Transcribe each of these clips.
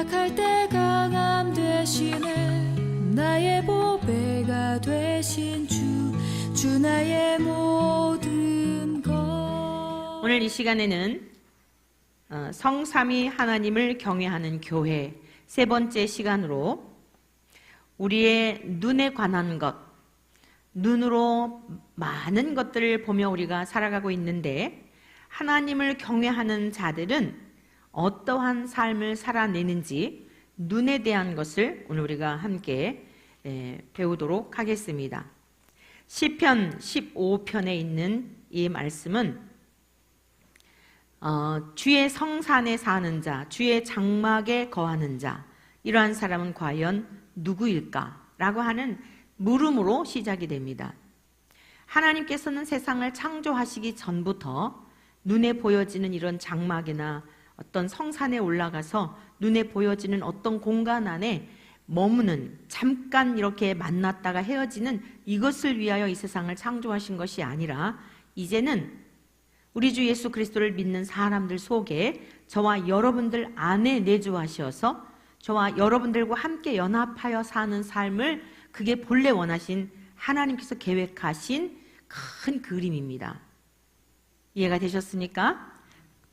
약할 때 강함 되시네. 나의 보배가 되신 주 나의 모든 것. 오늘 이 시간에는 성삼위 하나님을 경외하는 교회 세 번째 시간으로 우리의 눈에 관한 것, 눈으로 많은 것들을 보며 우리가 살아가고 있는데 하나님을 경외하는 자들은 어떠한 삶을 살아내는지 눈에 대한 것을 오늘 우리가 함께 배우도록 하겠습니다. 시편 15편에 있는 이 말씀은 주의 성산에 사는 자, 주의 장막에 거하는 자, 이러한 사람은 과연 누구일까? 라고 하는 물음으로 시작이 됩니다. 하나님께서는 세상을 창조하시기 전부터 눈에 보여지는 이런 장막이나 어떤 성산에 올라가서 눈에 보여지는 어떤 공간 안에 머무는, 잠깐 이렇게 만났다가 헤어지는 이것을 위하여 이 세상을 창조하신 것이 아니라 이제는 우리 주 예수 그리스도를 믿는 사람들 속에 저와 여러분들 안에 내주하셔서 저와 여러분들과 함께 연합하여 사는 삶을, 그게 본래 원하신 하나님께서 계획하신 큰 그림입니다. 이해가 되셨습니까?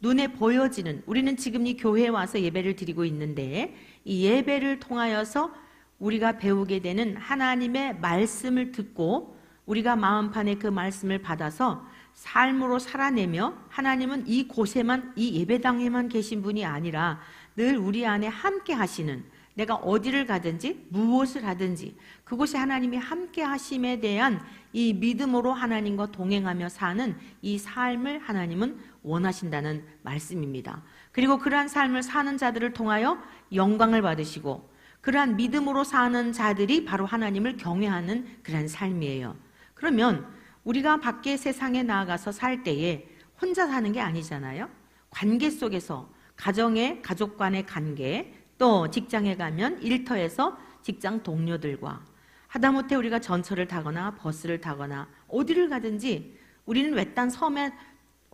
눈에 보여지는, 우리는 지금 이 교회에 와서 예배를 드리고 있는데 이 예배를 통하여서 우리가 배우게 되는 하나님의 말씀을 듣고 우리가 마음판에 그 말씀을 받아서 삶으로 살아내며, 하나님은 이곳에만, 이 예배당에만 계신 분이 아니라 늘 우리 안에 함께 하시는, 내가 어디를 가든지 무엇을 하든지 그곳에 하나님이 함께 하심에 대한 이 믿음으로 하나님과 동행하며 사는 이 삶을 하나님은 원하신다는 말씀입니다. 그리고 그러한 삶을 사는 자들을 통하여 영광을 받으시고, 그러한 믿음으로 사는 자들이 바로 하나님을 경외하는 그러한 삶이에요. 그러면 우리가 밖에 세상에 나아가서 살 때에 혼자 사는 게 아니잖아요. 관계 속에서 가정의, 가족 간의 관계, 또 직장에 가면 일터에서 직장 동료들과, 하다못해 우리가 전철을 타거나 버스를 타거나 어디를 가든지 우리는 외딴 섬에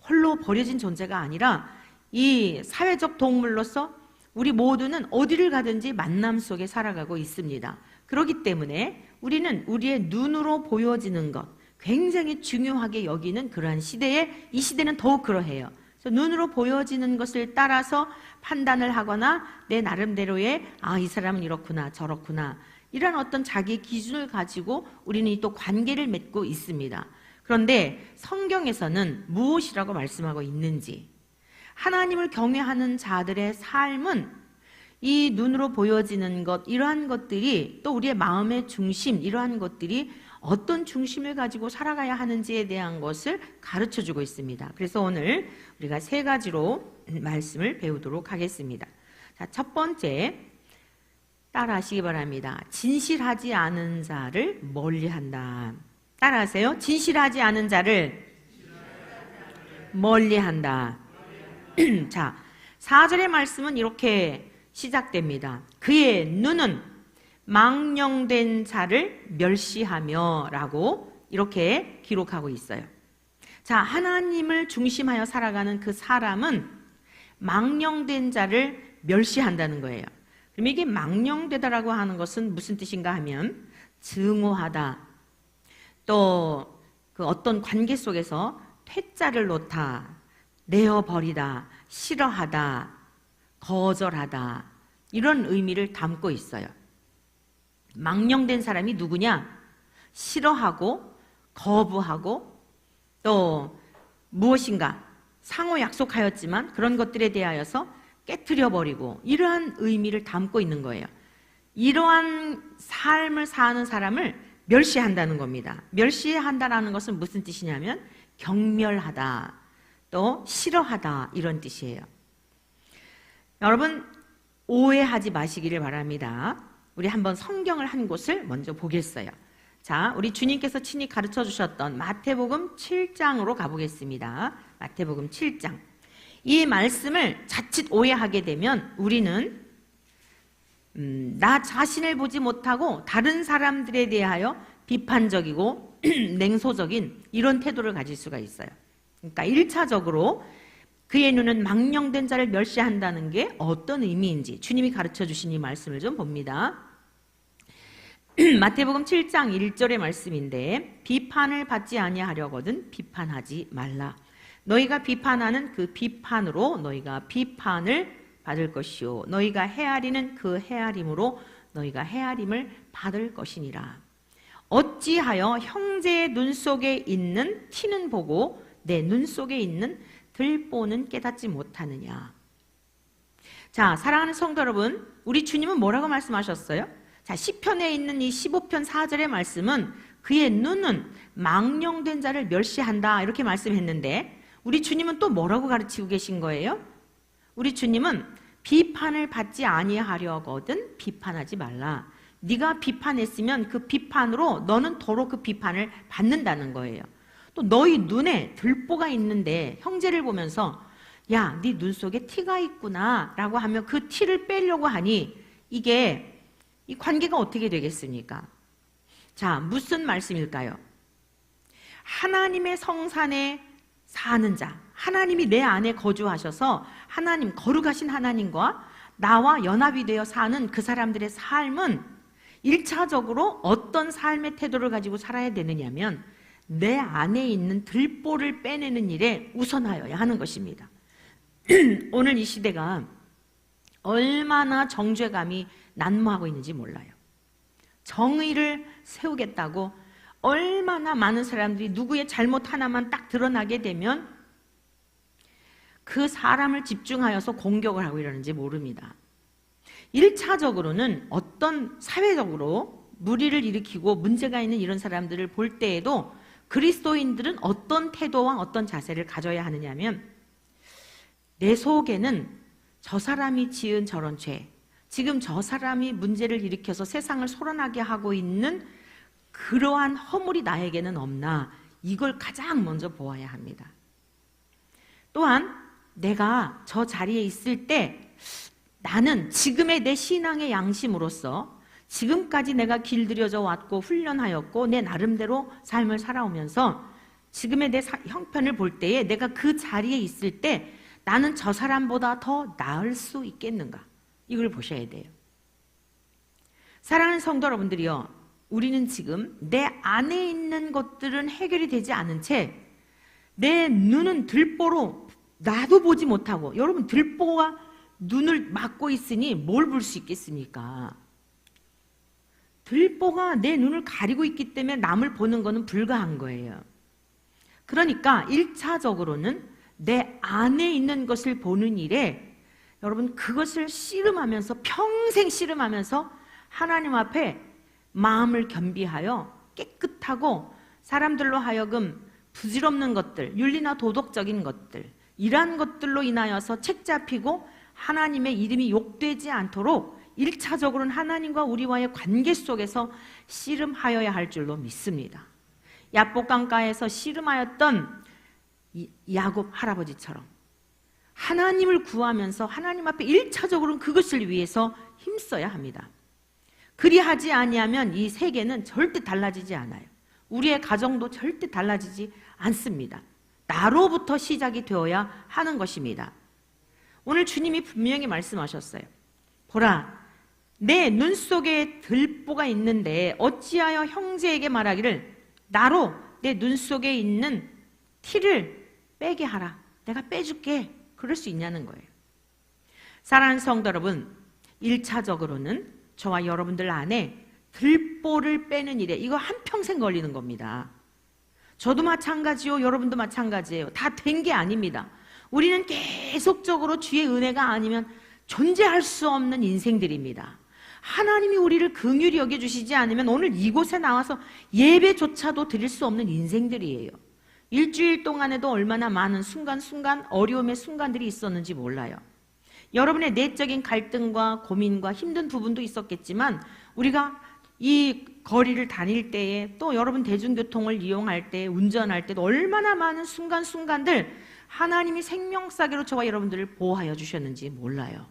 홀로 버려진 존재가 아니라 이 사회적 동물로서 우리 모두는 어디를 가든지 만남 속에 살아가고 있습니다. 그렇기 때문에 우리는 우리의 눈으로 보여지는 것 굉장히 중요하게 여기는 그러한 시대에, 이 시대는 더욱 그러해요. 그래서 눈으로 보여지는 것을 따라서 판단을 하거나 내 나름대로의 이 사람은 이렇구나 저렇구나 이런 어떤 자기 기준을 가지고 우리는 또 관계를 맺고 있습니다. 그런데 성경에서는 무엇이라고 말씀하고 있는지, 하나님을 경외하는 자들의 삶은 이 눈으로 보여지는 것, 이러한 것들이 또 우리의 마음의 중심, 이러한 것들이 어떤 중심을 가지고 살아가야 하는지에 대한 것을 가르쳐주고 있습니다. 그래서 오늘 우리가 세 가지로 말씀을 배우도록 하겠습니다. 자, 첫 번째, 따라하시기 바랍니다. 진실하지 않은 자를 멀리한다. 따라하세요. 진실하지 않은 자를 멀리한다. 자, 4절의 말씀은 이렇게 시작됩니다. 그의 눈은 망령된 자를 멸시하며 라고 이렇게 기록하고 있어요. 자, 하나님을 중심하여 살아가는 그 사람은 망령된 자를 멸시한다는 거예요. 그럼 이게 망령되다라고 하는 것은 무슨 뜻인가 하면 증오하다, 또 그 어떤 관계 속에서 퇴짜를 놓다, 내어버리다, 싫어하다, 거절하다, 이런 의미를 담고 있어요. 망령된 사람이 누구냐? 싫어하고 거부하고 또 무엇인가 상호 약속하였지만 그런 것들에 대하여서 깨트려버리고, 이러한 의미를 담고 있는 거예요. 이러한 삶을 사는 사람을 멸시한다는 겁니다. 멸시한다라는 것은 무슨 뜻이냐면 경멸하다, 또 싫어하다, 이런 뜻이에요. 여러분, 오해하지 마시기를 바랍니다. 우리 한번 성경을 한 곳을 먼저 보겠어요. 자, 우리 주님께서 친히 가르쳐 주셨던 마태복음 7장으로 가보겠습니다. 마태복음 7장. 이 말씀을 자칫 오해하게 되면 우리는 나 자신을 보지 못하고 다른 사람들에 대하여 비판적이고 냉소적인 이런 태도를 가질 수가 있어요. 그러니까 1차적으로 그의 눈은 망령된 자를 멸시한다는 게 어떤 의미인지 주님이 가르쳐 주신 이 말씀을 좀 봅니다. 마태복음 7장 1절의 말씀인데 비판을 받지 아니하려거든 비판하지 말라. 너희가 비판하는 그 비판으로 너희가 비판을 받을 것이요 너희가 헤아리는 그 헤아림으로 너희가 헤아림을 받을 것이니라. 어찌하여 형제의 눈 속에 있는 티는 보고 내 눈 속에 있는 들보는 깨닫지 못하느냐. 자, 사랑하는 성도 여러분, 우리 주님은 뭐라고 말씀하셨어요? 자, 시편에 있는 이 15편 4절의 말씀은 그의 눈은 망령된 자를 멸시한다 이렇게 말씀했는데 우리 주님은 또 뭐라고 가르치고 계신 거예요? 우리 주님은 비판을 받지 아니하려거든 비판하지 말라. 네가 비판했으면 그 비판으로 너는 도로 그 비판을 받는다는 거예요. 또 너희 눈에 들보가 있는데 형제를 보면서 야, 네 눈 속에 티가 있구나 라고 하면 그 티를 빼려고 하니 이게 이 관계가 어떻게 되겠습니까? 자, 무슨 말씀일까요? 하나님의 성산에 사는 자, 하나님이 내 안에 거주하셔서 하나님, 거룩하신 하나님과 나와 연합이 되어 사는 그 사람들의 삶은 1차적으로 어떤 삶의 태도를 가지고 살아야 되느냐면 내 안에 있는 들보를 빼내는 일에 우선하여야 하는 것입니다. 오늘 이 시대가 얼마나 정죄감이 난무하고 있는지 몰라요. 정의를 세우겠다고 얼마나 많은 사람들이 누구의 잘못 하나만 딱 드러나게 되면 그 사람을 집중하여서 공격을 하고 이러는지 모릅니다. 1차적으로는 어떤 사회적으로 무리를 일으키고 문제가 있는 이런 사람들을 볼 때에도 그리스도인들은 어떤 태도와 어떤 자세를 가져야 하느냐면 내 속에는 저 사람이 지은 저런 죄, 지금 저 사람이 문제를 일으켜서 세상을 소란하게 하고 있는 그러한 허물이 나에게는 없나, 이걸 가장 먼저 보아야 합니다. 또한 내가 저 자리에 있을 때 나는 지금의 내 신앙의 양심으로서 지금까지 내가 길들여져 왔고 훈련하였고 내 나름대로 삶을 살아오면서 지금의 내 형편을 볼 때에 내가 그 자리에 있을 때 나는 저 사람보다 더 나을 수 있겠는가, 이걸 보셔야 돼요. 사랑하는 성도 여러분들이요, 우리는 지금 내 안에 있는 것들은 해결이 되지 않은 채 내 눈은 들보로 나도 보지 못하고, 여러분 들보가 눈을 막고 있으니 뭘 볼 수 있겠습니까? 들보가 내 눈을 가리고 있기 때문에 남을 보는 것은 불가한 거예요. 그러니까 1차적으로는 내 안에 있는 것을 보는 일에 여러분 그것을 씨름하면서, 평생 씨름하면서 하나님 앞에 마음을 겸비하여 깨끗하고 사람들로 하여금 부질없는 것들, 윤리나 도덕적인 것들, 이러한 것들로 인하여서 책잡히고 하나님의 이름이 욕되지 않도록 1차적으로는 하나님과 우리와의 관계 속에서 씨름하여야 할 줄로 믿습니다. 야복강가에서 씨름하였던 야곱 할아버지처럼 하나님을 구하면서 하나님 앞에 1차적으로는 그것을 위해서 힘써야 합니다. 그리하지 아니하면 이 세계는 절대 달라지지 않아요. 우리의 가정도 절대 달라지지 않습니다. 나로부터 시작이 되어야 하는 것입니다. 오늘 주님이 분명히 말씀하셨어요. 보라, 내 눈 속에 들보가 있는데 어찌하여 형제에게 말하기를 나로 내 눈 속에 있는 티를 빼게 하라. 내가 빼줄게. 그럴 수 있냐는 거예요. 사랑하는 성도 여러분, 1차적으로는 저와 여러분들 안에 들보를 빼는 일에 이거 한평생 걸리는 겁니다. 저도 마찬가지요, 여러분도 마찬가지예요. 다 된 게 아닙니다. 우리는 계속적으로 주의 은혜가 아니면 존재할 수 없는 인생들입니다. 하나님이 우리를 긍휼히 여겨주시지 않으면 오늘 이곳에 나와서 예배조차도 드릴 수 없는 인생들이에요. 일주일 동안에도 얼마나 많은 순간순간 어려움의 순간들이 있었는지 몰라요. 여러분의 내적인 갈등과 고민과 힘든 부분도 있었겠지만 우리가 이 거리를 다닐 때에 또 여러분 대중교통을 이용할 때, 운전할 때도 얼마나 많은 순간순간들 하나님이 생명사계로 저와 여러분들을 보호하여 주셨는지 몰라요.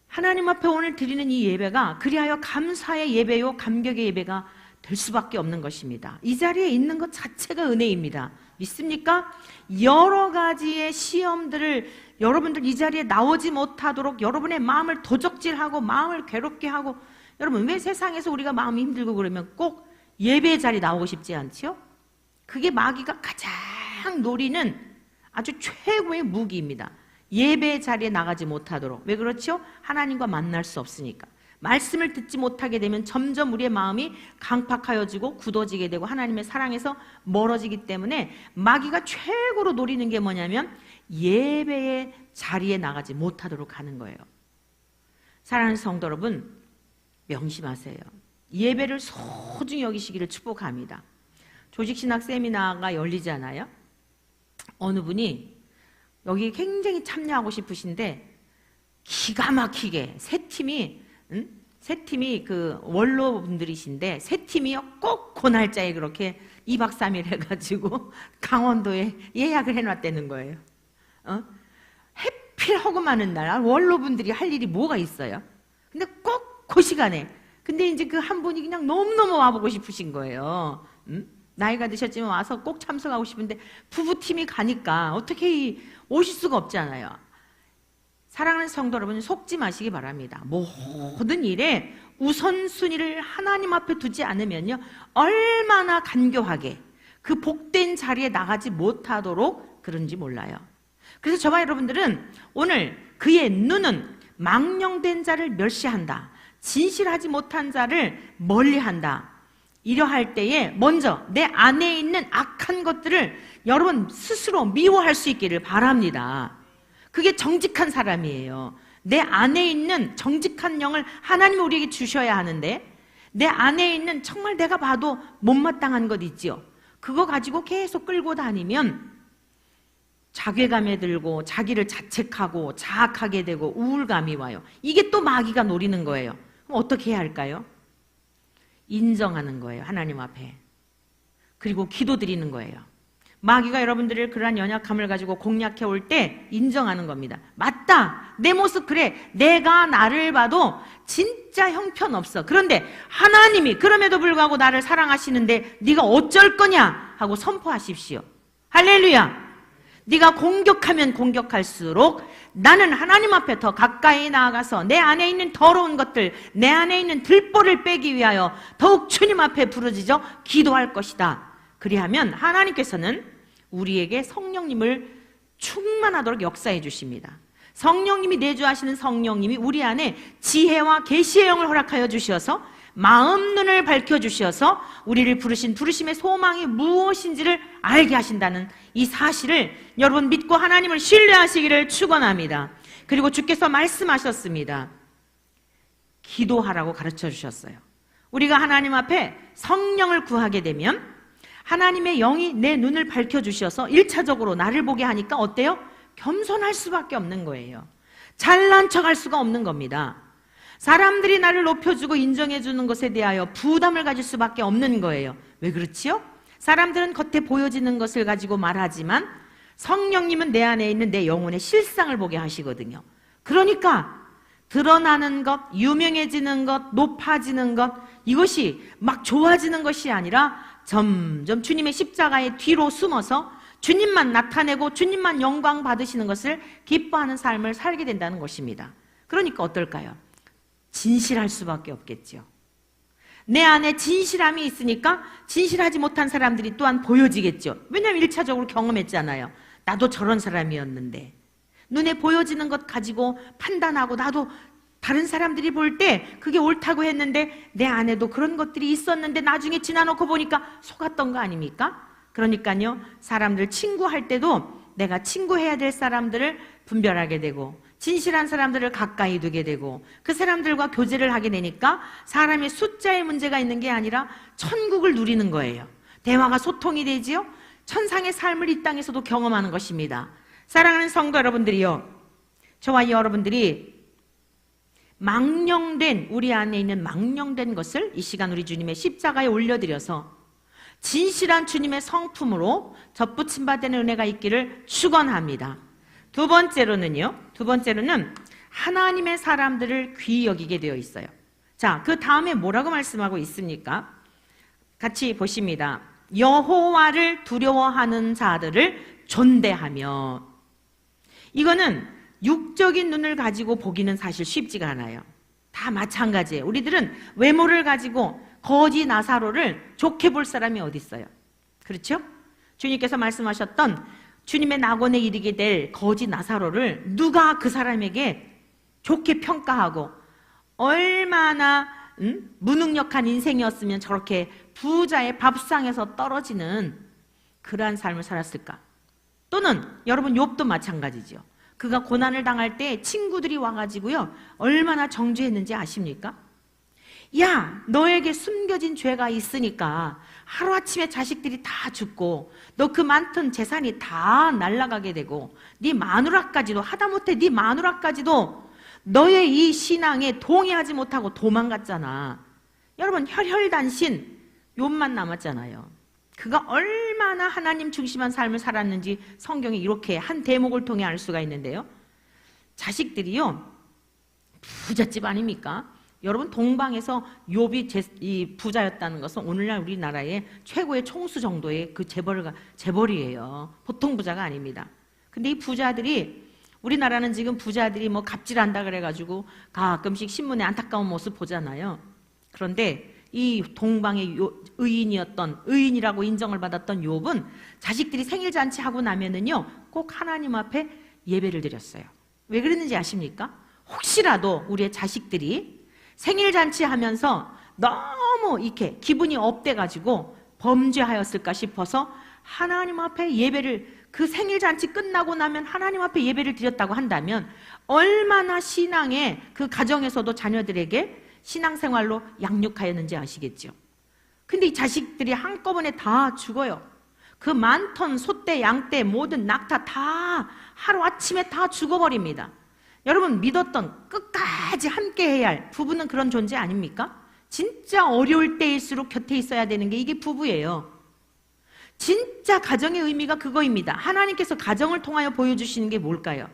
하나님 앞에 오늘 드리는 이 예배가 그리하여 감사의 예배요 감격의 예배가 될 수밖에 없는 것입니다. 이 자리에 있는 것 자체가 은혜입니다. 믿습니까? 여러 가지의 시험들을 여러분들 이 자리에 나오지 못하도록 여러분의 마음을 도적질하고 마음을 괴롭게 하고, 여러분 왜 세상에서 우리가 마음이 힘들고 그러면 꼭 예배 자리 나오고 싶지 않지요? 그게 마귀가 가장 노리는 아주 최고의 무기입니다. 예배 자리에 나가지 못하도록. 왜 그렇죠? 하나님과 만날 수 없으니까. 말씀을 듣지 못하게 되면 점점 우리의 마음이 강팍하여지고 굳어지게 되고 하나님의 사랑에서 멀어지기 때문에 마귀가 최고로 노리는 게 뭐냐면 예배의 자리에 나가지 못하도록 하는 거예요. 사랑하는 성도 여러분, 명심하세요. 예배를 소중히 여기시기를 축복합니다. 조직신학 세미나가 열리잖아요. 어느 분이 여기 굉장히 참여하고 싶으신데 기가 막히게 세 팀이 그 원로분들이신데 세 팀이요 꼭 그 날짜에 그렇게 2박 3일 해가지고 강원도에 예약을 해놨다는 거예요. 해필 허구 많은 날 원로분들이 할 일이 뭐가 있어요? 근데 꼭 그 시간에. 근데 이제 그 한 분이 그냥 너무너무 와보고 싶으신 거예요. 나이가 드셨지만 와서 꼭 참석하고 싶은데 부부팀이 가니까 어떻게 오실 수가 없잖아요. 사랑하는 성도 여러분, 속지 마시기 바랍니다. 모든 일에 우선순위를 하나님 앞에 두지 않으면요 얼마나 간교하게 그 복된 자리에 나가지 못하도록 그런지 몰라요. 그래서 저와 여러분들은 오늘 그의 눈은 망령된 자를 멸시한다, 진실하지 못한 자를 멀리한다. 이러할 때에 먼저 내 안에 있는 악한 것들을 여러분 스스로 미워할 수 있기를 바랍니다. 그게 정직한 사람이에요. 내 안에 있는 정직한 영을 하나님이 우리에게 주셔야 하는데, 내 안에 있는 정말 내가 봐도 못마땅한 것 있지요. 그거 가지고 계속 끌고 다니면 자괴감에 들고 자기를 자책하고 자학하게 되고 우울감이 와요. 이게 또 마귀가 노리는 거예요. 그럼 어떻게 해야 할까요? 인정하는 거예요, 하나님 앞에. 그리고 기도드리는 거예요. 마귀가 여러분들을 그러한 연약함을 가지고 공략해 올 때 인정하는 겁니다. 맞다, 내 모습 그래, 내가 나를 봐도 진짜 형편없어. 그런데 하나님이 그럼에도 불구하고 나를 사랑하시는데 네가 어쩔 거냐 하고 선포하십시오. 할렐루야. 네가 공격하면 공격할수록 나는 하나님 앞에 더 가까이 나아가서 내 안에 있는 더러운 것들, 내 안에 있는 들보를 빼기 위하여 더욱 주님 앞에 부르짖어 기도할 것이다. 그리하면 하나님께서는 우리에게 성령님을 충만하도록 역사해 주십니다. 성령님이 내주하시는 성령님이 우리 안에 지혜와 계시의 영을 허락하여 주셔서 마음 눈을 밝혀주셔서 우리를 부르신 부르심의 소망이 무엇인지를 알게 하신다는 이 사실을 여러분 믿고 하나님을 신뢰하시기를 축원합니다. 그리고 주께서 말씀하셨습니다. 기도하라고 가르쳐 주셨어요. 우리가 하나님 앞에 성령을 구하게 되면 하나님의 영이 내 눈을 밝혀주셔서 1차적으로 나를 보게 하니까 어때요? 겸손할 수밖에 없는 거예요. 잘난 척할 수가 없는 겁니다. 사람들이 나를 높여주고 인정해주는 것에 대하여 부담을 가질 수밖에 없는 거예요. 왜 그렇지요? 사람들은 겉에 보여지는 것을 가지고 말하지만 성령님은 내 안에 있는 내 영혼의 실상을 보게 하시거든요. 그러니까 드러나는 것, 유명해지는 것, 높아지는 것, 이것이 막 좋아지는 것이 아니라 점점 주님의 십자가의 뒤로 숨어서 주님만 나타내고 주님만 영광 받으시는 것을 기뻐하는 삶을 살게 된다는 것입니다. 그러니까 어떨까요? 진실할 수밖에 없겠죠. 내 안에 진실함이 있으니까 진실하지 못한 사람들이 또한 보여지겠죠. 왜냐하면 1차적으로 경험했잖아요. 나도 저런 사람이었는데. 눈에 보여지는 것 가지고 판단하고 나도 다른 사람들이 볼 때 그게 옳다고 했는데 내 안에도 그런 것들이 있었는데 나중에 지나놓고 보니까 속았던 거 아닙니까? 그러니까요, 사람들 친구할 때도 내가 친구해야 될 사람들을 분별하게 되고 진실한 사람들을 가까이 두게 되고 그 사람들과 교제를 하게 되니까 사람의 숫자의 문제가 있는 게 아니라 천국을 누리는 거예요. 대화가 소통이 되지요. 천상의 삶을 이 땅에서도 경험하는 것입니다. 사랑하는 성도 여러분들이요, 저와 여러분들이 망령된, 우리 안에 있는 망령된 것을 이 시간 우리 주님의 십자가에 올려드려서 진실한 주님의 성품으로 접붙임 받는 은혜가 있기를 축원합니다. 두 번째로는 하나님의 사람들을 귀히 여기게 되어 있어요. 자, 그 다음에 뭐라고 말씀하고 있습니까? 같이 보십니다. 여호와를 두려워하는 자들을 존대하며. 이거는 육적인 눈을 가지고 보기는 사실 쉽지가 않아요. 다 마찬가지예요. 우리들은 외모를 가지고 거지 나사로를 좋게 볼 사람이 어디 있어요? 그렇죠? 주님께서 말씀하셨던 주님의 낙원에 이르게 될 거지 나사로를 누가 그 사람에게 좋게 평가하고 얼마나 무능력한 인생이었으면 저렇게 부자의 밥상에서 떨어지는 그러한 삶을 살았을까? 또는 여러분 욥도 마찬가지죠. 그가 고난을 당할 때 친구들이 와가지고요 얼마나 정죄했는지 아십니까? 야, 너에게 숨겨진 죄가 있으니까 하루아침에 자식들이 다 죽고 너 그 많던 재산이 다 날아가게 되고 네 마누라까지도, 하다못해 네 마누라까지도 너의 이 신앙에 동의하지 못하고 도망갔잖아. 여러분 혈혈단신 욥만 남았잖아요. 그가 얼마나 하나님 중심한 삶을 살았는지 성경이 이렇게 한 대목을 통해 알 수가 있는데요. 자식들이요 부잣집 아닙니까? 여러분 동방에서 욥이 부자였다는 것은 오늘날 우리나라의 최고의 총수 정도의 그 재벌이에요. 보통 부자가 아닙니다. 근데 이 부자들이, 우리나라는 지금 부자들이 뭐 갑질한다 그래가지고 가끔씩 신문에 안타까운 모습 보잖아요. 그런데 이 동방의 의인이라고 인정을 받았던 욥은 자식들이 생일 잔치하고 나면은요 꼭 하나님 앞에 예배를 드렸어요. 왜 그랬는지 아십니까? 혹시라도 우리의 자식들이 생일 잔치하면서 너무 이렇게 기분이 업돼가지고 범죄하였을까 싶어서 하나님 앞에 예배를, 그 생일 잔치 끝나고 나면 하나님 앞에 예배를 드렸다고 한다면 얼마나 신앙에 그 가정에서도 자녀들에게 신앙생활로 양육하였는지 아시겠죠? 근데 이 자식들이 한꺼번에 다 죽어요. 그 많던 소떼, 양떼, 모든 낙타 다 하루아침에 다 죽어버립니다. 여러분 믿었던, 끝까지 함께 해야 할 부부는 그런 존재 아닙니까? 진짜 어려울 때일수록 곁에 있어야 되는 게 이게 부부예요. 진짜 가정의 의미가 그거입니다. 하나님께서 가정을 통하여 보여주시는 게 뭘까요?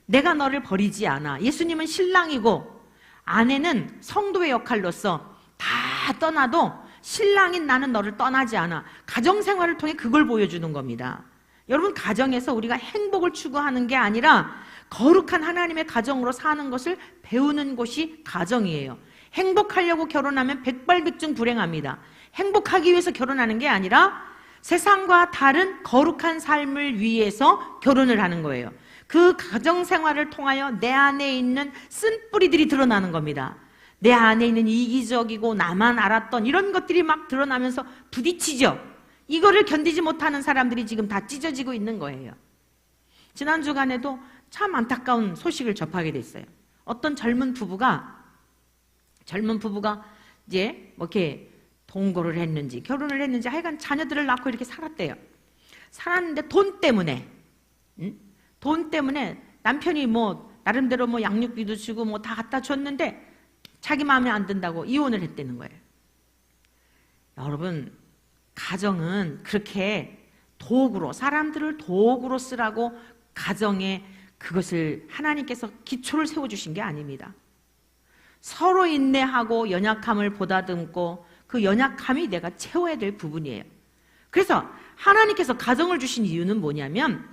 내가 너를 버리지 않아. 예수님은 신랑이고 아내는 성도의 역할로서 다 떠나도 신랑인 나는 너를 떠나지 않아. 가정생활을 통해 그걸 보여주는 겁니다. 여러분 가정에서 우리가 행복을 추구하는 게 아니라 거룩한 하나님의 가정으로 사는 것을 배우는 곳이 가정이에요. 행복하려고 결혼하면 백발백중 불행합니다. 행복하기 위해서 결혼하는 게 아니라 세상과 다른 거룩한 삶을 위해서 결혼을 하는 거예요. 그 가정생활을 통하여 내 안에 있는 쓴뿌리들이 드러나는 겁니다. 내 안에 있는 이기적이고 나만 알았던 이런 것들이 막 드러나면서 부딪히죠. 이거를 견디지 못하는 사람들이 지금 다 찢어지고 있는 거예요. 지난 주간에도 참 안타까운 소식을 접하게 됐어요. 어떤 젊은 부부가 이제 뭐 이렇게 동거를 했는지 결혼을 했는지 하여간 자녀들을 낳고 이렇게 살았대요. 살았는데 돈 때문에 남편이 뭐 나름대로 뭐 양육비도 주고 뭐 다 갖다 줬는데 자기 마음에 안 든다고 이혼을 했다는 거예요. 여러분 가정은 그렇게 도구로, 사람들을 도구로 쓰라고 가정에 그것을 하나님께서 기초를 세워주신 게 아닙니다. 서로 인내하고 연약함을 보다듬고 그 연약함이 내가 채워야 될 부분이에요. 그래서 하나님께서 가정을 주신 이유는 뭐냐면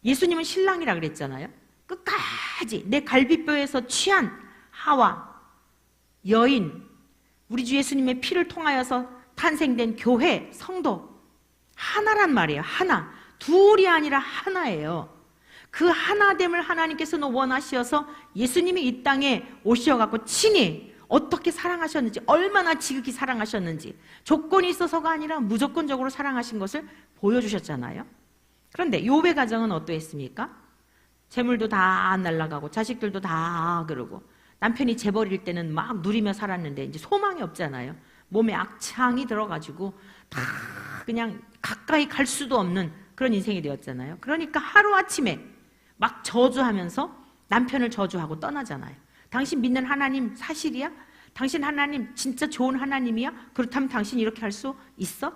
예수님은 신랑이라 그랬잖아요. 끝까지 내 갈비뼈에서 취한 하와 여인, 우리 주 예수님의 피를 통하여서 탄생된 교회, 성도 하나란 말이에요. 하나, 둘이 아니라 하나예요. 그 하나됨을 하나님께서는 원하셔서 예수님이 이 땅에 오셔갖고 친히 어떻게 사랑하셨는지, 얼마나 지극히 사랑하셨는지, 조건이 있어서가 아니라 무조건적으로 사랑하신 것을 보여주셨잖아요. 그런데 욥의 가정은 어떠했습니까? 재물도 다 날아가고 자식들도 다 그러고 남편이 재벌일 때는 막 누리며 살았는데 이제 소망이 없잖아요. 몸에 악창이 들어가지고 다 그냥 가까이 갈 수도 없는 그런 인생이 되었잖아요. 그러니까 하루아침에 막 저주하면서 남편을 저주하고 떠나잖아요. 당신 믿는 하나님 사실이야? 당신 하나님 진짜 좋은 하나님이야? 그렇다면 당신 이렇게 할 수 있어?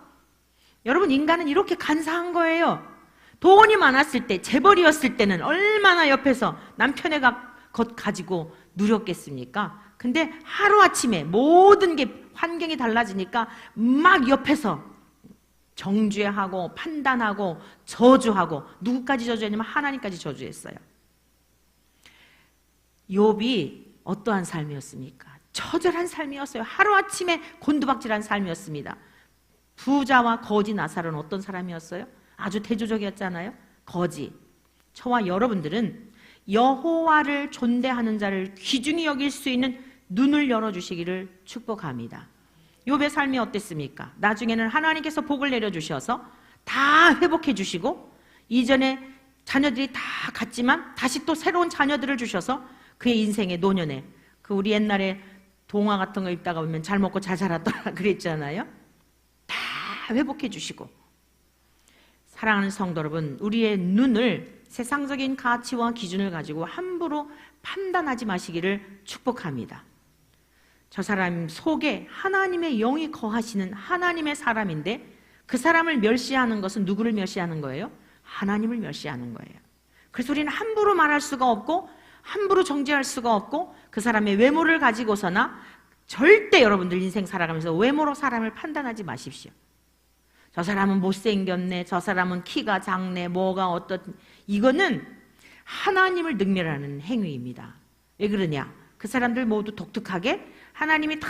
여러분 인간은 이렇게 간사한 거예요. 돈이 많았을 때, 재벌이었을 때는 얼마나 옆에서 남편의 것 가지고 누렸겠습니까? 근데 하루아침에 모든 게 환경이 달라지니까 막 옆에서 정죄하고 판단하고 저주하고, 누구까지 저주했냐면 하나님까지 저주했어요. 욥이 어떠한 삶이었습니까? 처절한 삶이었어요. 하루아침에 곤두박질한 삶이었습니다. 부자와 거지 나살은 어떤 사람이었어요? 아주 대조적이었잖아요. 거지. 저와 여러분들은 여호와를 존대하는 자를 귀중히 여길 수 있는 눈을 열어주시기를 축복합니다. 욥의 삶이 어땠습니까? 나중에는 하나님께서 복을 내려주셔서 다 회복해 주시고, 이전에 자녀들이 다 갔지만 다시 또 새로운 자녀들을 주셔서 그의 인생의 노년에, 그 우리 옛날에 동화 같은 거 읽다가 보면 잘 먹고 잘 살았더라 그랬잖아요. 다 회복해 주시고. 사랑하는 성도 여러분, 우리의 눈을 세상적인 가치와 기준을 가지고 함부로 판단하지 마시기를 축복합니다. 저 사람 속에 하나님의 영이 거하시는 하나님의 사람인데, 그 사람을 멸시하는 것은 누구를 멸시하는 거예요? 하나님을 멸시하는 거예요. 그래서 우리는 함부로 말할 수가 없고 함부로 정죄할 수가 없고, 그 사람의 외모를 가지고서나 절대 여러분들 인생 살아가면서 외모로 사람을 판단하지 마십시오. 저 사람은 못생겼네, 저 사람은 키가 작네, 뭐가 어떻, 이거는 하나님을 능멸하는 행위입니다. 왜 그러냐? 그 사람들 모두 독특하게 하나님이 다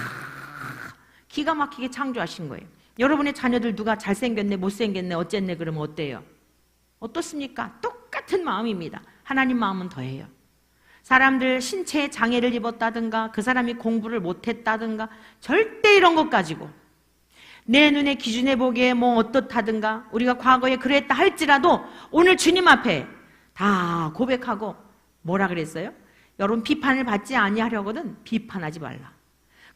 기가 막히게 창조하신 거예요. 여러분의 자녀들 누가 잘생겼네, 못생겼네, 어쨌네 그러면 어때요? 어떻습니까? 똑같은 마음입니다. 하나님 마음은 더해요. 사람들 신체에 장애를 입었다든가, 그 사람이 공부를 못했다든가, 절대 이런 것 가지고 내 눈에 기준해 보기에 뭐 어떻다든가, 우리가 과거에 그랬다 할지라도 오늘 주님 앞에 다 고백하고, 뭐라 그랬어요? 여러분 비판을 받지 아니하려거든 비판하지 말라.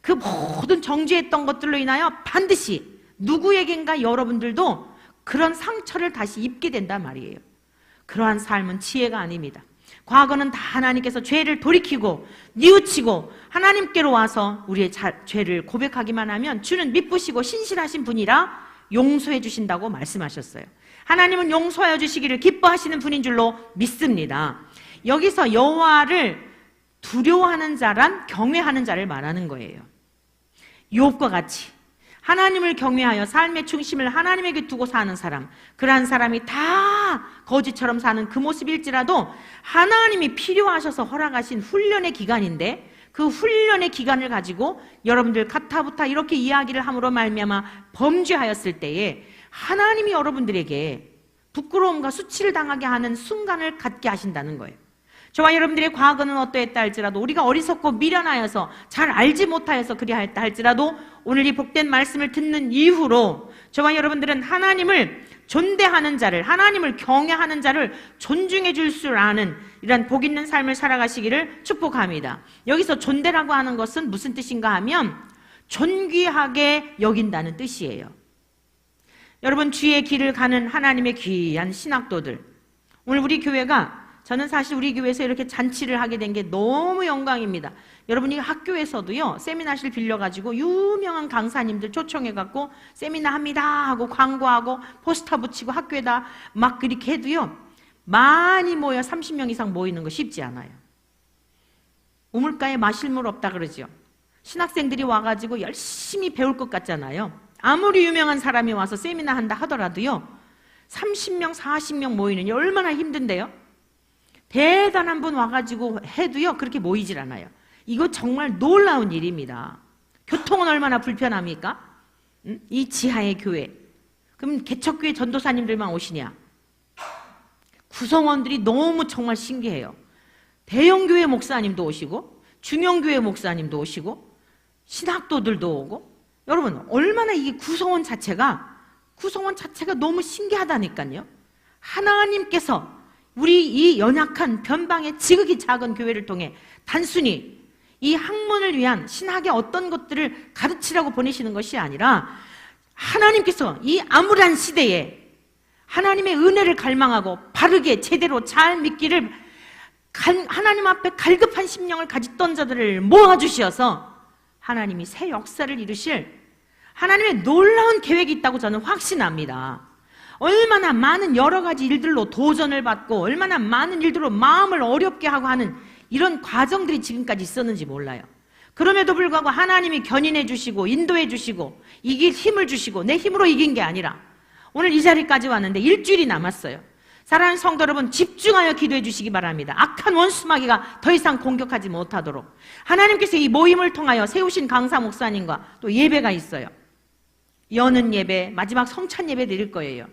그 모든 정죄했던 것들로 인하여 반드시 누구에겐가 여러분들도 그런 상처를 다시 입게 된단 말이에요. 그러한 삶은 지혜가 아닙니다. 과거는 다 하나님께서 죄를 돌이키고 뉘우치고 하나님께로 와서 우리의 죄를 고백하기만 하면 주는 미쁘시고 신실하신 분이라 용서해 주신다고 말씀하셨어요. 하나님은 용서하여 주시기를 기뻐하시는 분인 줄로 믿습니다. 여기서 여호와를 두려워하는 자란 경외하는 자를 말하는 거예요. 욥과 같이 하나님을 경외하여 삶의 중심을 하나님에게 두고 사는 사람, 그러한 사람이 다 거지처럼 사는 그 모습일지라도 하나님이 필요하셔서 허락하신 훈련의 기간인데, 그 훈련의 기간을 가지고 여러분들 가타부타 이렇게 이야기를 함으로 말미암아 범죄하였을 때에 하나님이 여러분들에게 부끄러움과 수치를 당하게 하는 순간을 갖게 하신다는 거예요. 저와 여러분들의 과거는 어떠했다 할지라도, 우리가 어리석고 미련하여서 잘 알지 못하여서 그리하였다 할지라도, 오늘 이 복된 말씀을 듣는 이후로 저와 여러분들은 하나님을 존대하는 자를, 하나님을 경외하는 자를 존중해 줄 줄 아는 이런 복 있는 삶을 살아가시기를 축복합니다. 여기서 존대라고 하는 것은 무슨 뜻인가 하면 존귀하게 여긴다는 뜻이에요. 여러분, 주의 길을 가는 하나님의 귀한 신학도들, 오늘 우리 교회가, 저는 사실 우리 교회에서 이렇게 잔치를 하게 된 게 너무 영광입니다. 여러분이 학교에서도요, 세미나실 빌려가지고 유명한 강사님들 초청해갖고 세미나 합니다 하고 광고하고 포스터 붙이고 학교에다 막 그렇게 해도요, 많이 모여 30명 이상 모이는 거 쉽지 않아요. 우물가에 마실 물 없다 그러죠. 신학생들이 와가지고 열심히 배울 것 같잖아요. 아무리 유명한 사람이 와서 세미나 한다 하더라도요, 30명, 40명 모이는 게 얼마나 힘든데요? 대단한 분 와가지고 해도요, 그렇게 모이질 않아요. 이거 정말 놀라운 일입니다. 교통은 얼마나 불편합니까? 이 지하의 교회. 그럼 개척교회 전도사님들만 오시냐? 구성원들이 너무 정말 신기해요. 대형교회 목사님도 오시고, 중형교회 목사님도 오시고, 신학도들도 오고. 여러분, 얼마나 이 구성원 자체가 너무 신기하다니까요. 하나님께서 우리 이 연약한 변방의 지극히 작은 교회를 통해 단순히 이 학문을 위한 신학의 어떤 것들을 가르치라고 보내시는 것이 아니라, 하나님께서 이 암울한 시대에 하나님의 은혜를 갈망하고 바르게 제대로 잘 믿기를 하나님 앞에 갈급한 심령을 가졌던 자들을 모아주셔서 하나님이 새 역사를 이루실 하나님의 놀라운 계획이 있다고 저는 확신합니다. 얼마나 많은 여러 가지 일들로 도전을 받고 얼마나 많은 일들로 마음을 어렵게 하고 하는 이런 과정들이 지금까지 있었는지 몰라요. 그럼에도 불구하고 하나님이 견인해 주시고 인도해 주시고 이길 힘을 주시고, 내 힘으로 이긴 게 아니라 오늘 이 자리까지 왔는데 일주일이 남았어요. 사랑하는 성도 여러분, 집중하여 기도해 주시기 바랍니다. 악한 원수마귀가 더 이상 공격하지 못하도록. 하나님께서 이 모임을 통하여 세우신 강사 목사님과 또 예배가 있어요. 여는 예배, 마지막 성찬 예배 드릴 거예요.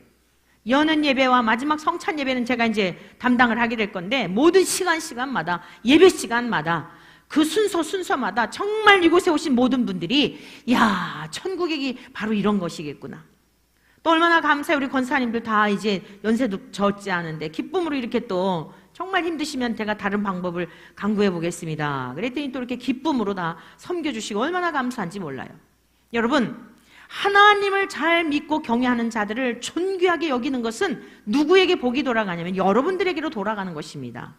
여는 예배와 마지막 성찬 예배는 제가 이제 담당을 하게 될 건데, 모든 시간마다, 예배 시간마다, 그 순서마다 정말 이곳에 오신 모든 분들이, 야, 천국이 바로 이런 것이겠구나. 또 얼마나 감사해요. 우리 권사님들 다 이제 연세도 적지 않은데 기쁨으로 이렇게 또 정말 힘드시면 제가 다른 방법을 강구해 보겠습니다. 그랬더니 또 이렇게 기쁨으로 다 섬겨주시고 얼마나 감사한지 몰라요. 여러분, 하나님을 잘 믿고 경외하는 자들을 존귀하게 여기는 것은 누구에게 복이 돌아가냐면 여러분들에게로 돌아가는 것입니다.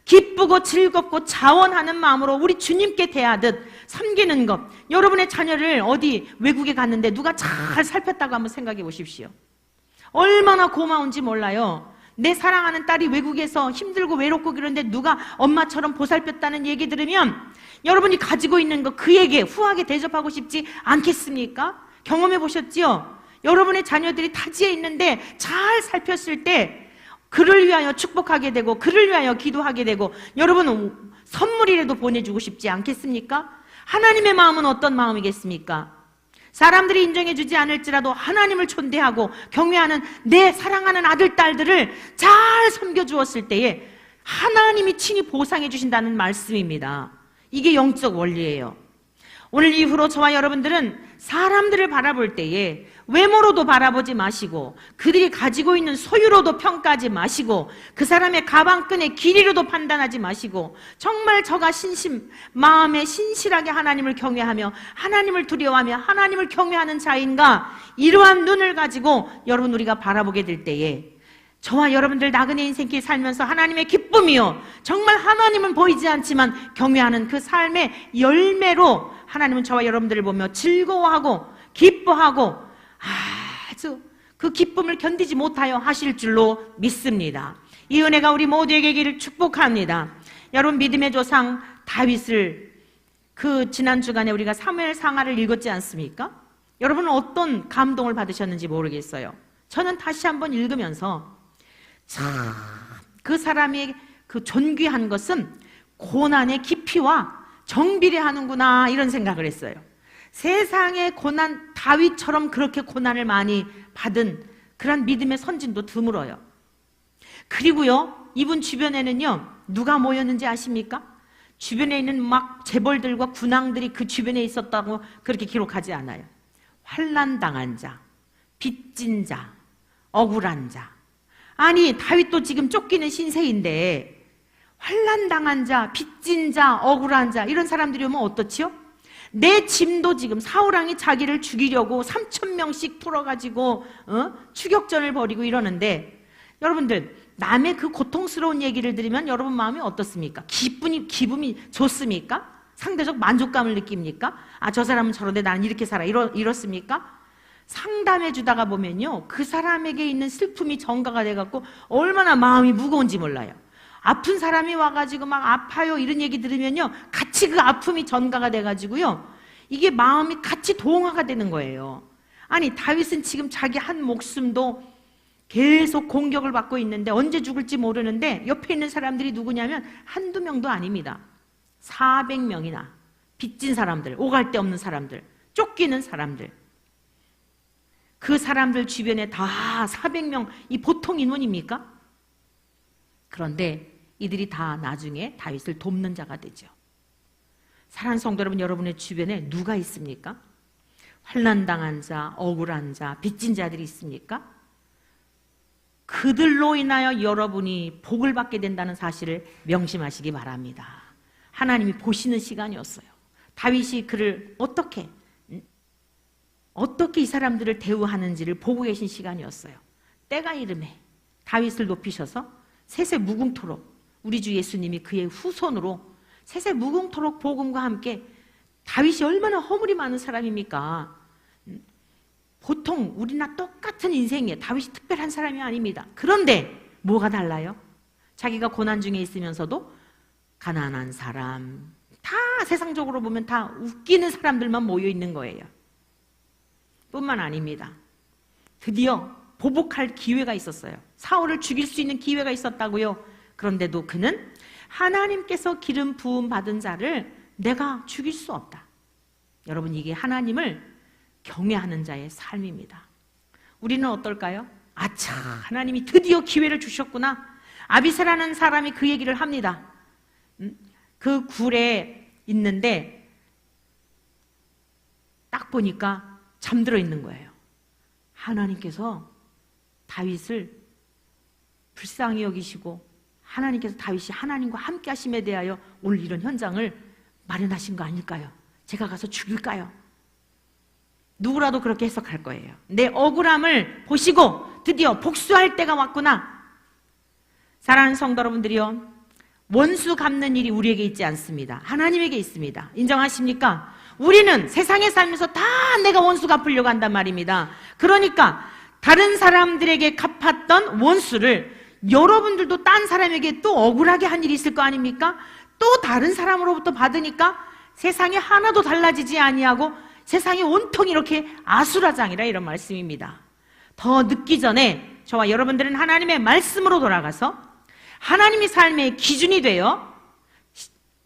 기쁘고 즐겁고 자원하는 마음으로 우리 주님께 대하듯 섬기는 것. 여러분의 자녀를 어디 외국에 갔는데 누가 잘 살폈다고 한번 생각해 보십시오. 얼마나 고마운지 몰라요. 내 사랑하는 딸이 외국에서 힘들고 외롭고 그런데 누가 엄마처럼 보살폈다는 얘기 들으면 여러분이 가지고 있는 거 그에게 후하게 대접하고 싶지 않겠습니까? 경험해 보셨지요? 여러분의 자녀들이 타지에 있는데 잘 살폈을 때 그를 위하여 축복하게 되고 그를 위하여 기도하게 되고 여러분은 선물이라도 보내주고 싶지 않겠습니까? 하나님의 마음은 어떤 마음이겠습니까? 사람들이 인정해주지 않을지라도 하나님을 존대하고 경외하는 내 사랑하는 아들, 딸들을 잘 섬겨주었을 때에 하나님이 친히 보상해 주신다는 말씀입니다. 이게 영적 원리예요. 오늘 이후로 저와 여러분들은 사람들을 바라볼 때에 외모로도 바라보지 마시고 그들이 가지고 있는 소유로도 평가하지 마시고 그 사람의 가방끈의 길이로도 판단하지 마시고 정말 저가 마음에 신실하게 하나님을 경외하며 하나님을 두려워하며 하나님을 경외하는 자인가, 이러한 눈을 가지고 여러분 우리가 바라보게 될 때에 저와 여러분들 나그네 인생길 살면서 하나님의 기쁨이요, 정말 하나님은 보이지 않지만 경외하는 그 삶의 열매로 하나님은 저와 여러분들을 보며 즐거워하고 기뻐하고 아주 그 기쁨을 견디지 못하여 하실 줄로 믿습니다. 이 은혜가 우리 모두에게 있기를 축복합니다. 여러분, 믿음의 조상 다윗을 그 지난 주간에 우리가 사무엘 상하를 읽었지 않습니까? 여러분은 어떤 감동을 받으셨는지 모르겠어요. 저는 다시 한번 읽으면서 참 그 사람의 그 존귀한 것은 고난의 깊이와 정비례하는구나, 이런 생각을 했어요. 세상의 고난, 다윗처럼 그렇게 고난을 많이 받은 그런 믿음의 선진도 드물어요. 그리고요, 이분 주변에는요 누가 모였는지 아십니까? 주변에 있는 막 재벌들과 군왕들이 그 주변에 있었다고 그렇게 기록하지 않아요. 환난당한 자, 빚진 자, 억울한 자. 아니, 다윗도 지금 쫓기는 신세인데 환난당한 자, 빚진 자, 억울한 자, 이런 사람들이 오면 어떻지요? 내 짐도 지금 사울왕이 자기를 죽이려고 3,000명씩 풀어가지고 추격전을 벌이고 이러는데, 여러분들 남의 그 고통스러운 얘기를 들으면 여러분 마음이 어떻습니까? 기분이 좋습니까? 상대적 만족감을 느낍니까? 아, 저 사람은 저런데 나는 이렇게 살아, 이렇습니까? 상담해 주다가 보면요, 그 사람에게 있는 슬픔이 전가가 돼갖고 얼마나 마음이 무거운지 몰라요. 아픈 사람이 와가지고 막 아파요 이런 얘기 들으면요, 같이 그 아픔이 전가가 돼가지고요, 이게 마음이 같이 동화가 되는 거예요. 아니, 다윗은 지금 자기 한 목숨도 계속 공격을 받고 있는데 언제 죽을지 모르는데 옆에 있는 사람들이 누구냐면 한두 명도 아닙니다. 400명이나 빚진 사람들, 오갈 데 없는 사람들, 쫓기는 사람들, 그 사람들 주변에 다 400명, 이 보통 인원입니까? 그런데 이들이 다 나중에 다윗을 돕는 자가 되죠. 사랑하는 성도 여러분, 여러분의 주변에 누가 있습니까? 환난당한 자, 억울한 자, 빚진 자들이 있습니까? 그들로 인하여 여러분이 복을 받게 된다는 사실을 명심하시기 바랍니다. 하나님이 보시는 시간이었어요. 다윗이 그를 어떻게 이 사람들을 대우하는지를 보고 계신 시간이었어요. 때가 이름에 다윗을 높이셔서 세세 무궁토록 우리 주 예수님이 그의 후손으로 세세 무궁토록 복음과 함께, 다윗이 얼마나 허물이 많은 사람입니까? 보통 우리나 똑같은 인생이에요. 다윗이 특별한 사람이 아닙니다. 그런데 뭐가 달라요? 자기가 고난 중에 있으면서도 가난한 사람, 다 세상적으로 보면 다 웃기는 사람들만 모여 있는 거예요. 뿐만 아닙니다. 드디어 보복할 기회가 있었어요. 사울을 죽일 수 있는 기회가 있었다고요. 그런데도 그는 하나님께서 기름 부음 받은 자를 내가 죽일 수 없다. 여러분, 이게 하나님을 경외하는 자의 삶입니다. 우리는 어떨까요? 아차, 하나님이 드디어 기회를 주셨구나. 아비새라는 사람이 그 얘기를 합니다. 그 굴에 있는데 딱 보니까 잠들어 있는 거예요. 하나님께서 다윗을 불쌍히 여기시고 하나님께서 다윗이 하나님과 함께 하심에 대하여 오늘 이런 현장을 마련하신 거 아닐까요? 제가 가서 죽일까요? 누구라도 그렇게 해석할 거예요. 내 억울함을 보시고 드디어 복수할 때가 왔구나. 사랑하는 성도 여러분들이요, 원수 갚는 일이 우리에게 있지 않습니다. 하나님에게 있습니다. 인정하십니까? 우리는 세상에 살면서 다 내가 원수 갚으려고 한단 말입니다. 그러니까 다른 사람들에게 갚았던 원수를 여러분들도 딴 사람에게 또 억울하게 한 일이 있을 거 아닙니까? 또 다른 사람으로부터 받으니까 세상에 하나도 달라지지 아니하고 세상이 온통 이렇게 아수라장이라 이런 말씀입니다. 더 늦기 전에 저와 여러분들은 하나님의 말씀으로 돌아가서 하나님이 삶의 기준이 되어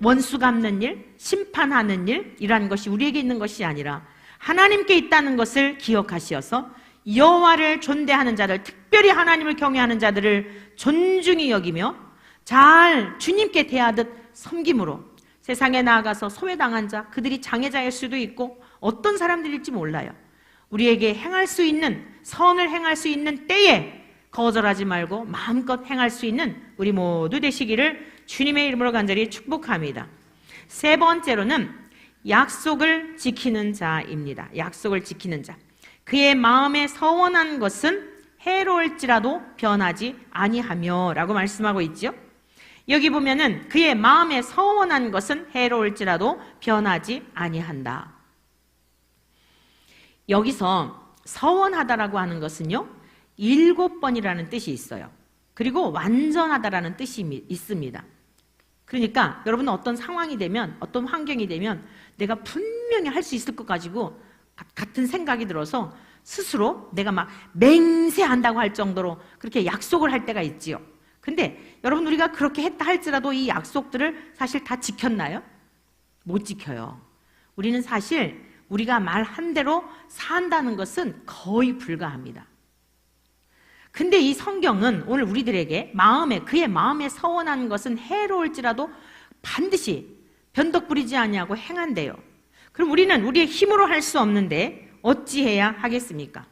원수 갚는 일, 심판하는 일이라는 것이 우리에게 있는 것이 아니라 하나님께 있다는 것을 기억하시어서 여호와를 존대하는 자들, 특별히 하나님을 경외하는 자들을 존중히 여기며 잘 주님께 대하듯 섬김으로 세상에 나아가서 소외당한 자, 그들이 장애자일 수도 있고 어떤 사람들일지 몰라요. 우리에게 행할 수 있는, 선을 행할 수 있는 때에 거절하지 말고 마음껏 행할 수 있는 우리 모두 되시기를 주님의 이름으로 간절히 축복합니다. 세 번째로는 약속을 지키는 자입니다. 약속을 지키는 자. 그의 마음에 서원한 것은 해로울지라도 변하지 아니하며 라고 말씀하고 있죠. 여기 보면은 그의 마음에 서원한 것은 해로울지라도 변하지 아니한다. 여기서 서원하다라고 하는 것은요, 7번이라는 뜻이 있어요. 그리고 완전하다라는 뜻이 있습니다. 그러니까 여러분은 어떤 상황이 되면, 어떤 환경이 되면 내가 분명히 할 수 있을 것 가지고 같은 생각이 들어서 스스로 내가 막 맹세한다고 할 정도로 그렇게 약속을 할 때가 있지요. 근데 여러분, 우리가 그렇게 했다 할지라도 이 약속들을 사실 다 지켰나요? 못 지켜요. 우리는 사실 우리가 말한 대로 산다는 것은 거의 불가합니다. 근데 이 성경은 오늘 우리들에게 그의 마음에 서원한 것은 해로울지라도 반드시 변덕 부리지 아니하고 행한대요. 그럼 우리는 우리의 힘으로 할 수 없는데 어찌해야 하겠습니까?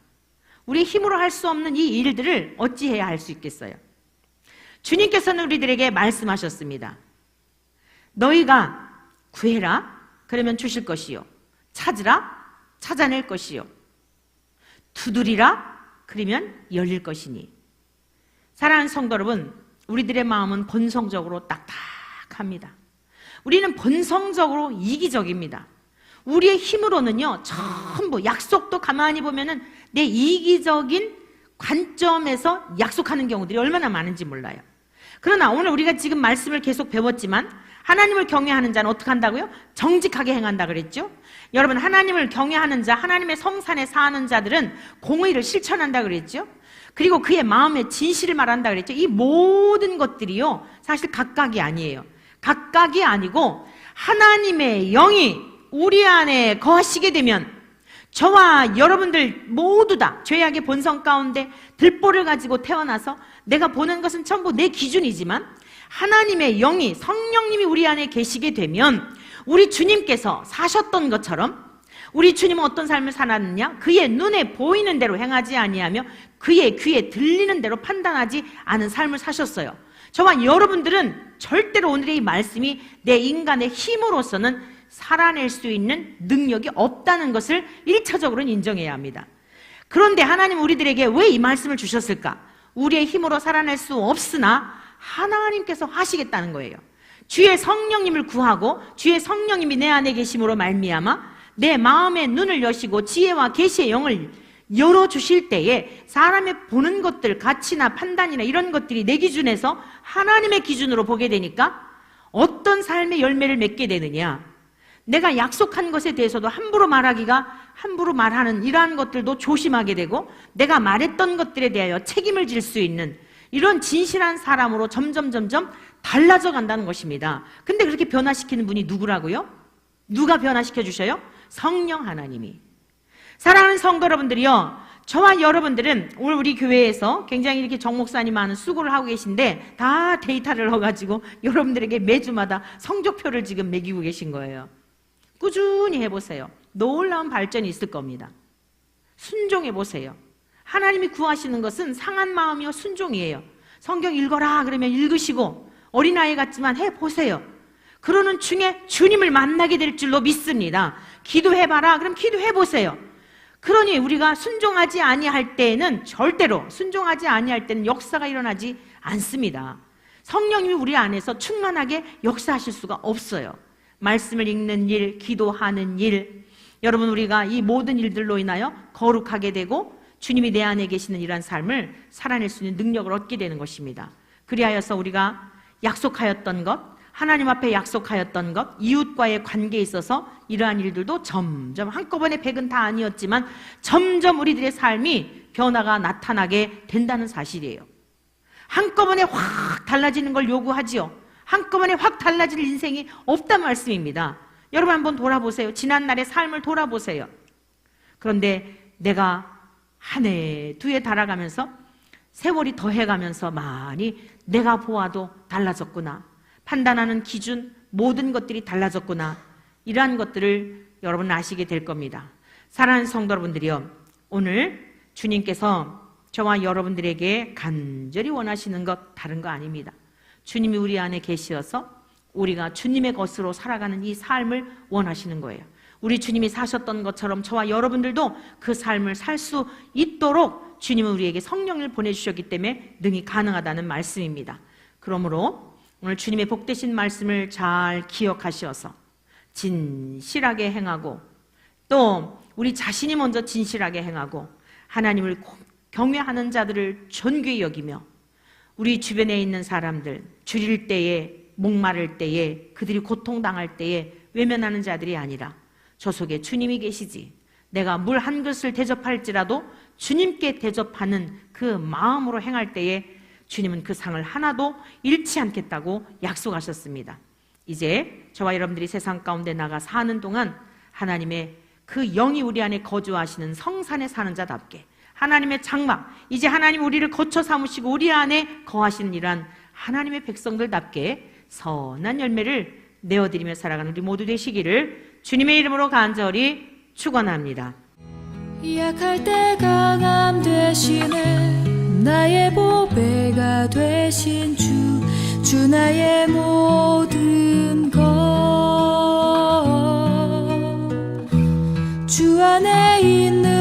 우리의 힘으로 할 수 없는 이 일들을 어찌해야 할 수 있겠어요? 주님께서는 우리들에게 말씀하셨습니다. 너희가 구해라, 그러면 주실 것이요. 찾으라, 찾아낼 것이요. 두드리라, 그러면 열릴 것이니. 사랑하는 성도 여러분, 우리들의 마음은 본성적으로 딱딱합니다. 우리는 본성적으로 이기적입니다. 우리의 힘으로는요, 전부 약속도 가만히 보면은 내 이기적인 관점에서 약속하는 경우들이 얼마나 많은지 몰라요. 그러나 오늘 우리가 지금 말씀을 계속 배웠지만 하나님을 경외하는 자는 어떻게 한다고요? 정직하게 행한다 그랬죠? 여러분, 하나님을 경외하는 자, 하나님의 성산에 사는 자들은 공의를 실천한다 그랬죠? 그리고 그의 마음의 진실을 말한다 그랬죠? 이 모든 것들이요, 사실 각각이 아니에요. 각각이 아니고 하나님의 영이 우리 안에 거하시게 되면 저와 여러분들 모두 다 죄악의 본성 가운데 들보를 가지고 태어나서 내가 보는 것은 전부 내 기준이지만 하나님의 영이, 성령님이 우리 안에 계시게 되면 우리 주님께서 사셨던 것처럼 우리 주님은 어떤 삶을 살았느냐? 그의 눈에 보이는 대로 행하지 아니하며 그의 귀에 들리는 대로 판단하지 않은 삶을 사셨어요. 저와 여러분들은 절대로 오늘의 이 말씀이 내 인간의 힘으로서는 살아낼 수 있는 능력이 없다는 것을 1차적으로는 인정해야 합니다. 그런데 하나님 우리들에게 왜 이 말씀을 주셨을까? 우리의 힘으로 살아낼 수 없으나 하나님께서 하시겠다는 거예요. 주의 성령님을 구하고 주의 성령님이 내 안에 계심으로 말미암아 내 마음의 눈을 여시고 지혜와 계시의 영을 열어주실 때에 사람의 보는 것들, 가치나 판단이나 이런 것들이 내 기준에서 하나님의 기준으로 보게 되니까 어떤 삶의 열매를 맺게 되느냐? 내가 약속한 것에 대해서도 함부로 말하기가 함부로 말하는 이러한 것들도 조심하게 되고 내가 말했던 것들에 대하여 책임을 질 수 있는 이런 진실한 사람으로 점점 달라져 간다는 것입니다. 근데 그렇게 변화시키는 분이 누구라고요? 누가 변화시켜 주셔요? 성령 하나님이. 사랑하는 성도 여러분들이요, 저와 여러분들은 오늘 우리 교회에서 굉장히 이렇게 정 목사님 많은 수고를 하고 계신데 다 데이터를 넣어가지고 여러분들에게 매주마다 성적표를 지금 매기고 계신 거예요. 꾸준히 해보세요. 놀라운 발전이 있을 겁니다. 순종해보세요. 하나님이 구하시는 것은 상한 마음이요 순종이에요. 성경 읽어라 그러면 읽으시고 어린아이 같지만 해보세요. 그러는 중에 주님을 만나게 될 줄로 믿습니다. 기도해봐라 그럼 기도해보세요. 그러니 우리가 순종하지 아니할 때에는 절대로 순종하지 아니할 때는 역사가 일어나지 않습니다. 성령님이 우리 안에서 충만하게 역사하실 수가 없어요. 말씀을 읽는 일, 기도하는 일, 여러분 우리가 이 모든 일들로 인하여 거룩하게 되고 주님이 내 안에 계시는 이러한 삶을 살아낼 수 있는 능력을 얻게 되는 것입니다. 그리하여서 우리가 약속하였던 것, 하나님 앞에 약속하였던 것, 이웃과의 관계에 있어서 이러한 일들도 점점 한꺼번에 100은 다 아니었지만 점점 우리들의 삶이 변화가 나타나게 된다는 사실이에요. 한꺼번에 확 달라지는 걸 요구하지요. 한꺼번에 확 달라질 인생이 없단 말씀입니다. 여러분 한번 돌아보세요. 지난날의 삶을 돌아보세요. 그런데 내가 한 해, 두 해 달아가면서 세월이 더해가면서 많이 내가 보아도 달라졌구나. 판단하는 기준, 모든 것들이 달라졌구나. 이러한 것들을 여러분 아시게 될 겁니다. 사랑하는 성도 여러분들이요, 오늘 주님께서 저와 여러분들에게 간절히 원하시는 것 다른 거 아닙니다. 주님이 우리 안에 계시어서 우리가 주님의 것으로 살아가는 이 삶을 원하시는 거예요. 우리 주님이 사셨던 것처럼 저와 여러분들도 그 삶을 살 수 있도록 주님은 우리에게 성령을 보내주셨기 때문에 능히 가능하다는 말씀입니다. 그러므로 오늘 주님의 복되신 말씀을 잘 기억하셔서 진실하게 행하고 또 우리 자신이 먼저 진실하게 행하고 하나님을 경외하는 자들을 존귀히 여기며 우리 주변에 있는 사람들 줄일 때에 목마를 때에 그들이 고통당할 때에 외면하는 자들이 아니라 저 속에 주님이 계시지 내가 물 한 그릇을 대접할지라도 주님께 대접하는 그 마음으로 행할 때에 주님은 그 상을 하나도 잃지 않겠다고 약속하셨습니다. 이제 저와 여러분들이 세상 가운데 나가 사는 동안 하나님의 그 영이 우리 안에 거주하시는 성산에 사는 자답게 하나님의 장막, 이제 하나님 우리를 거처 삼으시고 우리 안에 거하시는 이러한 하나님의 백성들답게 선한 열매를 내어드리며 살아가는 우리 모두 되시기를 주님의 이름으로 간절히 축원합니다. 약할 때 강함 되시는 나의 보배가 되신 주 나의 모든 것 주 안에 있는